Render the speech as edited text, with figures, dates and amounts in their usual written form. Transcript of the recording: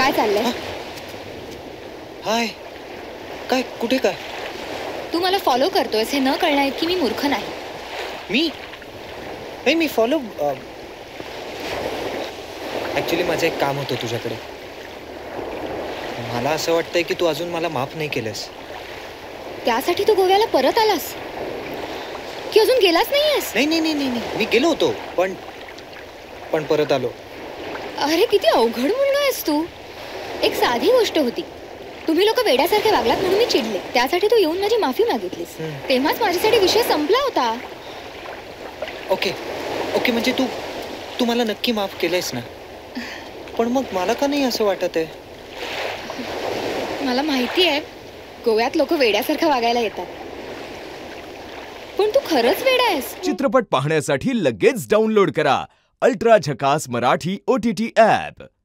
काय चाललंय? हाय, काय कुठे काय? तू मला फॉलो करतोयस हे न कळणार की मी मूर्ख नाही. मी नाही, मी फॉलो ॲक्च्युली माझं एक काम होतं तुझ्याकडे. मला असं वाटतंय की तू अजून मला माफ नाही केलंस. त्यासाठी तू गोव्याला परत आलास की अजून गेलाच नाहीयेस? नाही नाही नाही नाही नाही. मी गेलो होतो पण परत आलो. अरे किती अवघड मुलगा आहेस तू. एक साधी गोष्ट होती, तुम्ही लोक वेड्यासारखे वागलात म्हणून मी चिडले. त्यासाठी तू येऊन माझी माफी मागितलीस. तेव्हाच माझ्यासाठी विषय संपला होता. ओके ओके, म्हणजे तू मला नक्की माफ केलंयस ना? पण मग मला का नाही असं वाटत आहे? मला माहिती आहे गोव्यात लोक वेड्यासारखं वागायला येतात, पण तू खरंच वेडा आहेस. चित्रपट पाहण्यासाठी लगेच डाउनलोड करा अल्ट्रा झकास मराठी OTT ॲप.